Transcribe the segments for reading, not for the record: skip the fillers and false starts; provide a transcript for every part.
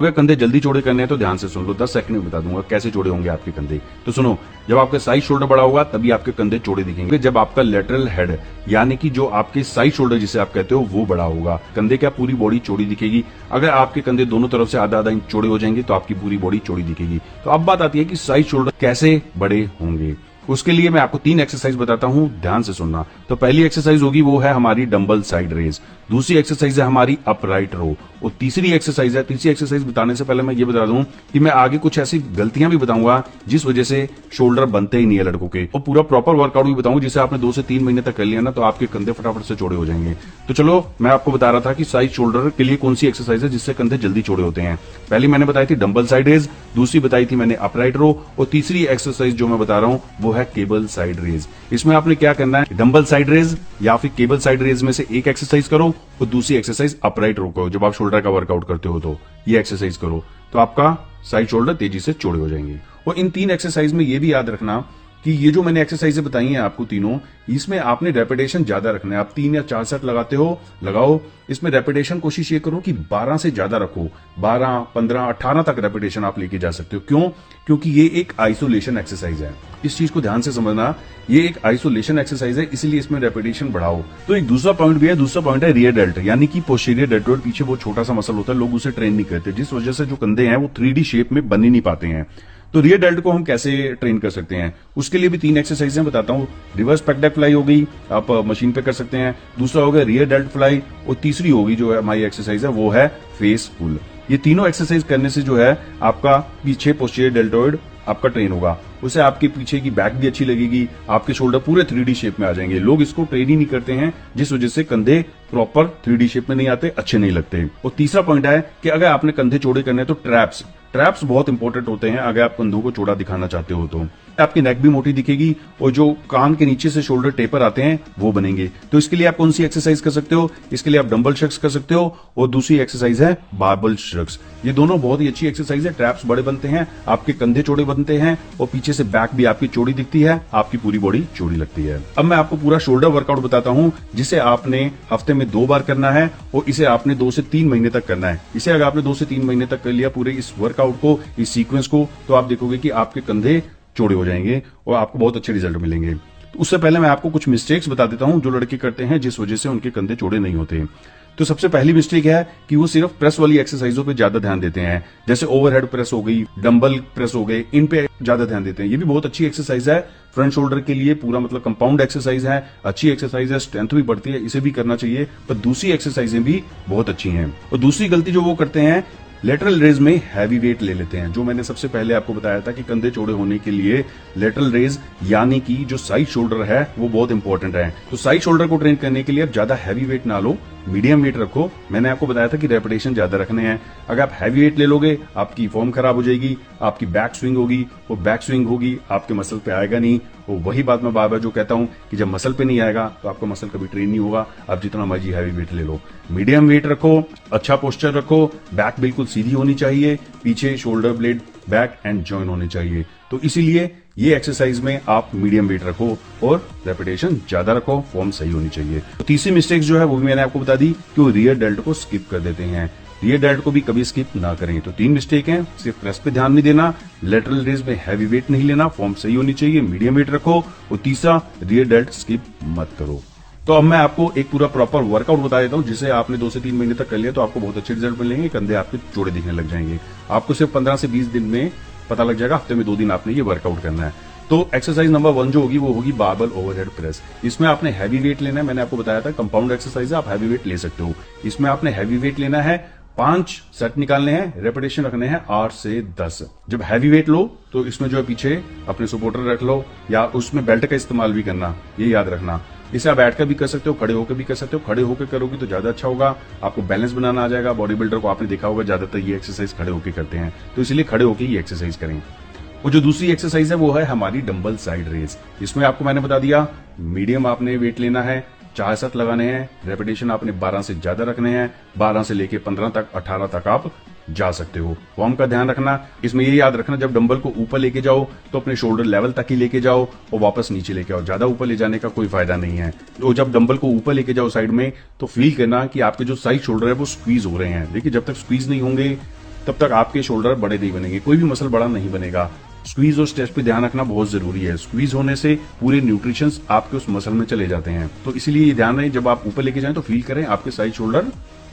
अगर कंधे जल्दी चौड़े करने हैं तो ध्यान से सुन लो, 10 सेकंड में बता दूंगा कैसे चौड़े होंगे आपके कंधे। तो सुनो, जब आपका साइड शोल्डर बड़ा होगा तभी आपके कंधे चौड़े दिखेंगे। जब आपका लेटरल हेड यानी कि जो आपके साइड शोल्डर जिसे आप कहते हो वो बड़ा होगा, कंधे क्या पूरी बॉडी चौड़ी दिखेगी। अगर आपके कंधे दोनों तरफ से आधा आधा इंच चौड़े हो जाएंगे तो आपकी पूरी बॉडी चौड़ी दिखेगी। तो अब बात आती है कि साइड शोल्डर कैसे बड़े होंगे। उसके लिए मैं आपको 3 एक्सरसाइज बताता हूं, ध्यान से सुनना। तो पहली एक्सरसाइज होगी वो है हमारी डंबल साइड रेज, दूसरी एक्सरसाइज है हमारी अपराइट रो, और तीसरी एक्सरसाइज बताने से पहले मैं ये बता दूं कि मैं आगे कुछ ऐसी गलतियां भी बताऊंगा जिस वजह से शोल्डर बनते ही नहीं है लड़कों के, और पूरा प्रॉपर वर्कआउट भी बताऊंगा जिसे आपने 2 से 3 महीने तक कर लिया ना तो आपके कंधे फटाफट से चौड़े हो जाएंगे। तो चलो, मैं आपको बता रहा था कि साइड शोल्डर के लिए कौन सी एक्सरसाइज है जिससे कंधे जल्दी चौड़े होते हैं। पहली मैंने बताई थी डंबल साइड रेज, दूसरी बताई थी मैंने अपराइट रो, और तीसरी एक्सरसाइज जो मैं बता रहा हूं वो है केबल साइड रेज। इसमें आपने क्या करना है, डंबल साइड रेज या फिर केबल साइड रेज में से एक एक्सरसाइज करो और दूसरी एक्सरसाइज अपराइट रो करो। जब आप शोल्डर का वर्कआउट करते हो तो ये एक्सरसाइज करो तो आपका साइड शोल्डर तेजी से चौड़े हो जाएंगे। और इन 3 एक्सरसाइज में ये भी याद रखना कि ये जो मैंने एक्सरसाइजें बताई हैं आपको तीनों, इसमें आपने रेपिटेशन ज्यादा रखना है। आप 3 या 4 सेट लगाते हो, लगाओ। इसमें रेपिटेशन कोशिश ये करो कि 12 से ज्यादा रखो, 12, 15, 18 तक रेपिटेशन आप लेके जा सकते हो। क्यों? क्योंकि ये एक आइसोलेशन एक्सरसाइज है। इस चीज को ध्यान से समझना, ये एक आइसोलेशन एक्सरसाइज है, इसलिए इसमें रेपिटेशन बढ़ाओ। तो एक दूसरा पॉइंट भी है, दूसरा पॉइंट है रियर डेल्ट यानी कि पोस्टीरियर डेल्टोइड, पीछे वो छोटा सा मसल होता है, लोग उसे ट्रेन नहीं करते, जिस वजह से जो कंधे हैं वो 3D शेप में बन ही नहीं पाते हैं। तो रियर डेल्ट को हम कैसे ट्रेन कर सकते हैं, उसके लिए भी 3 एक्सरसाइजें बताता हूं। रिवर्स पेक डेक फ्लाई हो गई, आप मशीन पे कर सकते हैं। दूसरा हो गया रियर डेल्ट फ्लाई, और तीसरी होगी जो है हमारी एक्सरसाइज है वो है फेस पुल। ये तीनों एक्सरसाइज करने से जो है आपका पीछे पोस्टीरियर डेल्टोइड आपका ट्रेन होगा, उससे आपके पीछे की बैक भी अच्छी लगेगी, आपके शोल्डर पूरे 3D शेप में आ जाएंगे। लोग इसको ट्रेन ही नहीं करते हैं जिस वजह से कंधे प्रॉपर 3D शेप में नहीं आते, अच्छे नहीं लगते। और तीसरा पॉइंट है कि अगर आपने कंधे चौड़े करने हैं तो ट्रैप्स बहुत इंपॉर्टेंट होते हैं। अगर आप कंधों को चौड़ा दिखाना चाहते हो तो आपकी नेक भी मोटी दिखेगी और जो कान के नीचे से शोल्डर टेपर आते हैं वो बनेंगे। तो इसके लिए आप कौन सी एक्सरसाइज कर सकते हो, इसके लिए आप डंबल शक्स कर सकते हो, और दूसरी एक्सरसाइज है बारबल शक्स। ये दोनों बहुत ही अच्छी एक्सरसाइज है। ट्रैप्स बड़े बनते हैं, आपके कंधे चौड़े बनते हैं, और पीछे से बैक भी आपकी चौड़ी दिखती है, आपकी पूरी बॉडी चौड़ी लगती है। अब मैं आपको पूरा शोल्डर वर्कआउट बताता हूं जिसे आपने हफ्ते में 2 बार करना है, और इसे आपने 2 से 3 महीने तक करना है। इसे अगर आपने 2 से 3 महीने तक कर लिया पूरे इस वर्कआउट को, इस सीक्वेंस को, तो आप देखोगे कि आपके कंधे चौड़े हो जाएंगे और आपको बहुत अच्छे रिजल्ट मिलेंगे। तो उससे पहले मैं आपको कुछ मिस्टेक्स बता देता हूं जो लड़के करते हैं जिस वजह से उनके कंधे चौड़े नहीं होते। तो सबसे पहली मिस्टेक है कि वो सिर्फ प्रेस वाली एक्सरसाइजों पे ज्यादा ध्यान देते हैं, जैसे ओवरहेड प्रेस हो गई, डंबल प्रेस हो गए, इन पे ज्यादा ध्यान देते हैं। ये भी बहुत अच्छी एक्सरसाइज है फ्रंट शोल्डर के लिए, पूरा मतलब कंपाउंड एक्सरसाइज है, अच्छी एक्सरसाइज है, स्ट्रेंथ भी बढ़ती है, इसे भी करना चाहिए। पर दूसरी एक्सरसाइजें भी बहुत अच्छी हैं। और दूसरी गलती जो वो करते हैं, लेटरल रेज में हैवी वेट ले लेते हैं। जो मैंने सबसे पहले आपको बताया था कि कंधे चौड़े होने के लिए लेटरल रेज यानी कि जो साइड शोल्डर है वो बहुत इंपॉर्टेंट है। तो साइड शोल्डर को ट्रेन करने के लिए आप ज्यादा हैवी वेट ना लो, मीडियम वेट रखो। मैंने आपको बताया था कि रेपिटेशन ज्यादा रखने हैं। अगर आप हैवी वेट ले लोगे आपकी फॉर्म खराब हो जाएगी, आपकी बैक स्विंग होगी, और बैक स्विंग होगी आपके मसल पे आएगा नहीं। और वही बात मैं बार बार जो कहता हूं कि जब मसल पे नहीं आएगा तो आपका मसल कभी ट्रेन नहीं होगा। आप जितना मर्जी हैवी वेट ले लो, मीडियम वेट रखो, अच्छा पोस्चर रखो, बैक बिल्कुल सीधी होनी चाहिए, पीछे shoulder blade back and join होने चाहिए। तो इसीलिए ये एक्सरसाइज में आप मीडियम वेट रखो और रेपिटेशन ज्यादा रखो, फॉर्म सही होनी चाहिए। तो तीसरी मिस्टेक जो है वो भी मैंने आपको बता दी कि वो रियर डेल्ट को स्किप कर देते हैं। रियर डेल्ट को भी कभी स्किप ना करें। तो 3 मिस्टेक हैं, सिर्फ प्रेस पे ध्यान नहीं देना, लेटरल रेज में हैवी वेट नहीं लेना, फॉर्म सही होनी चाहिए, मीडियम वेट रखो, और तीसरा रियर डेल्ट स्किप मत करो। तो अब मैं आपको एक पूरा प्रॉपर वर्कआउट बता देता हूं जिसे आपने 2 से 3 महीने तक कर लिया तो आपको बहुत अच्छे रिजल्ट मिलेंगे, कंधे आपके चौड़े दिखने लग जाएंगे। आपको सिर्फ 15 से 20 दिन में पता लग जाएगा, हफ्ते में 2 दिन आपने ये वर्कआउट करना है। तो एक्सरसाइज नंबर 1 जो होगी वो होगी बारबल ओवरहेड प्रेस। इसमें आपने हैवी वेट लेना है, मैंने आपको बताया था कंपाउंड एक्सरसाइज है, आप हैवी वेट ले सकते हो। इसमें आपने हैवी वेट लेना है, 5 सेट निकालने हैं, रेपिटेशन रखने हैं 8 से 10। जब हैवी वेट लो तो इसमें जो है पीछे अपने सपोर्टर रख लो, या उसमें बेल्ट का इस्तेमाल भी करना, ये याद रखना। इसे आप बैठकर भी कर सकते हो, खड़े होकर भी कर सकते हो। खड़े होकर करोगे तो ज्यादा अच्छा होगा, आपको बैलेंस बनाना आ जाएगा। बॉडी बिल्डर को आपने देखा होगा ज्यादातर ये एक्सरसाइज खड़े होकर करते हैं, तो इसलिए खड़े होकर ये एक्सरसाइज करें। और जो दूसरी एक्सरसाइज है वो है हमारी डंबल साइड रेज। इसमें आपको मैंने बता दिया मीडियम आपने वेट लेना है, 4 सेट लगाने हैं, रेपिटेशन आपने 12 से ज्यादा रखने हैं, 12 से लेके 15 तक 18 तक आप जा सकते हो। फॉर्म का ध्यान रखना, इसमें ये याद रखना जब डंबल को ऊपर लेके जाओ तो अपने शोल्डर लेवल तक ही लेके जाओ और वापस नीचे लेके आओ, ज्यादा ऊपर ले जाने का कोई फायदा नहीं है। तो जब डंबल को ऊपर लेके जाओ साइड में तो फील करना कि आपके जो साइड शोल्डर है वो स्क्वीज हो रहे हैं। देखिए जब तक स्क्वीज नहीं होंगे तब तक आपके शोल्डर बड़े नहीं बनेंगे, कोई भी मसल बड़ा नहीं बनेगा। स्क्वीज और स्ट्रेच पे ध्यान रखना बहुत जरूरी है। स्क्वीज होने से पूरे न्यूट्रिशंस आपके उस मसल में चले जाते हैं, तो इसीलिए ये ध्यान रहे जब आप ऊपर लेके जाएं तो फील करें आपके साइड शोल्डर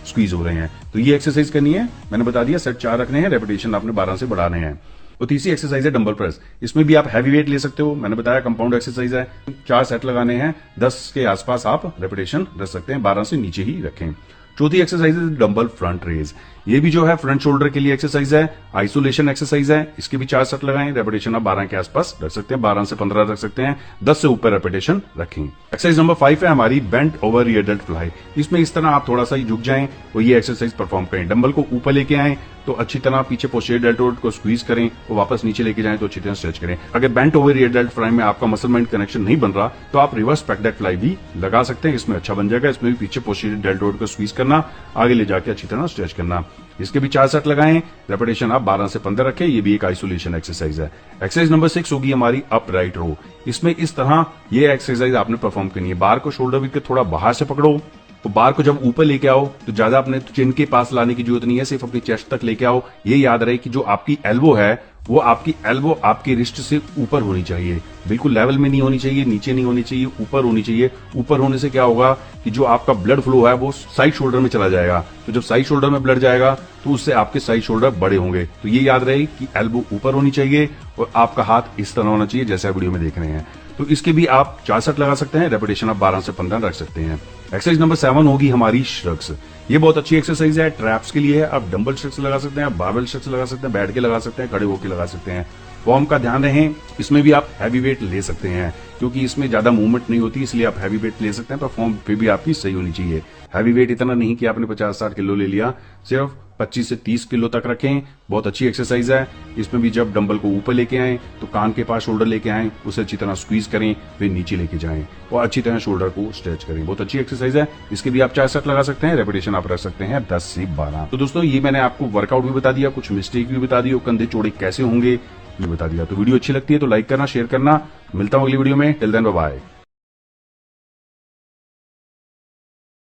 स्क्वीज हो रहे हैं। तो ये एक्सरसाइज करनी है, मैंने बता दिया, सेट 4 रखने हैं, रेपिटेशन आपने 12 से बढ़ाने हैं। तो तीसरी एक्सरसाइज है डंबल प्रेस। इसमें भी आप हैवी वेट ले सकते हो, मैंने बताया कंपाउंड एक्सरसाइज है। 4 सेट लगाने हैं, 10 के आसपास आप रेपिटेशन रख सकते हैं, 12 से नीचे ही रखें। चौथी एक्सरसाइज है डंबल फ्रंट रेज। ये भी जो है फ्रंट शोल्डर के लिए एक्सरसाइज है, आइसोलेशन एक्सरसाइज है। इसके भी 4 सेट लगाएं, रेपिटेशन आप 12 के आसपास रख सकते हैं, 12 से 15 रख सकते हैं, 10 से ऊपर रेपिटेशन रखें। एक्सरसाइज नंबर 5 है हमारी bent over rear dealt fly. इसमें इस तरह आप थोड़ा सा ही झुक जाएं और ये एक्सरसाइज परफॉर्म करें। डंबल को ऊपर लेके आए तो अच्छी तरह पीछे पोस्टीरियर डेल्टोइड को स्क्वीज करें और वापस नीचे लेके जाएं तो अच्छी तरह स्ट्रेच करें। अगर bent over rear dealt fly में आपका मसल माइंड कनेक्शन नहीं बन रहा तो आप रिवर्स बैक डेल्ट फ्लाई भी लगा सकते हैं, इसमें अच्छा बन जाएगा। इसमें भी पीछे पोस्टीरियर डेल्टोइड को स्क्वीज करना, आगे ले जाके अच्छी तरह स्ट्रेच करना। इसके भी 4 सेट लगाएं, रेपिटेशन आप 12 से 15 रखें। ये भी एक आइसोलेशन एक्सरसाइज है। एक्सरसाइज नंबर 6 होगी हमारी अप राइट रो। इसमें इस तरह ये एक्सरसाइज आपने परफॉर्म करनी है। बार को शोल्डर विद के थोड़ा बाहर से पकड़ो, तो बार को जब ऊपर लेके आओ तो ज्यादा अपने चिन के पास लाने की जरूरत नहीं है, सिर्फ अपनी चेस्ट तक लेके आओ। ये याद रहे कि जो आपकी एल्बो है वो आपकी एल्बो आपकी रिस्ट से ऊपर होनी चाहिए, बिल्कुल लेवल में नहीं होनी चाहिए, नीचे नहीं होनी चाहिए, ऊपर होनी चाहिए। ऊपर होने से क्या होगा कि जो आपका ब्लड फ्लो है वो साइड शोल्डर में चला जाएगा, तो जब साइड शोल्डर में ब्लड जाएगा तो उससे आपके साइड शोल्डर बड़े होंगे। तो ये याद रहे कि एल्बो ऊपर होनी चाहिए और आपका हाथ इस तरह होना चाहिए जैसे आप वीडियो में देख रहे हैं। तो इसके भी आप 4 सेट लगा सकते हैं, रेपिटेशन आप 12 से 15 रख सकते हैं। एक्सरसाइज नंबर 7 होगी हमारी श्रग्स। ये बहुत अच्छी एक्सरसाइज है, ट्रैप्स के लिए है। आप डंबल श्रग्स लगा सकते हैं, आप बारबेल श्रग्स लगा सकते हैं, बैठ के लगा सकते हैं, खड़े होकर लगा सकते हैं। फॉर्म का ध्यान रखें, इसमें भी आप हैवी वेट ले सकते हैं क्योंकि इसमें ज्यादा मूवमेंट नहीं होती, इसलिए आप हैवी वेट ले सकते हैं, पर फॉर्म फिर भी आपकी सही होनी चाहिए। हैवी वेट इतना नहीं कि आपने 50-60 किलो ले लिया, सिर्फ 25 से 30 किलो तक रखें। बहुत अच्छी एक्सरसाइज है। इसमें भी जब डंबल को ऊपर लेके आए तो कान के पास शोल्डर लेके आए, उसे अच्छी तरह स्क्वीज करें, फिर नीचे लेके जाएं और अच्छी तरह शोल्डर को स्ट्रेच करें। बहुत अच्छी एक्सरसाइज है। इसके भी आप 4 सेट लगा सकते हैं, रेपिटेशन आप रख सकते हैं 10 से 12। तो दोस्तों ये मैंने आपको वर्कआउट भी बता दिया, कुछ मिस्टेक भी बता दी और कंधे चौड़े कैसे होंगे ये बता दिया। तो वीडियो अच्छी लगती है तो लाइक करना, शेयर करना। मिलता हूं अगली वीडियो में, टिल देन बाय बाय।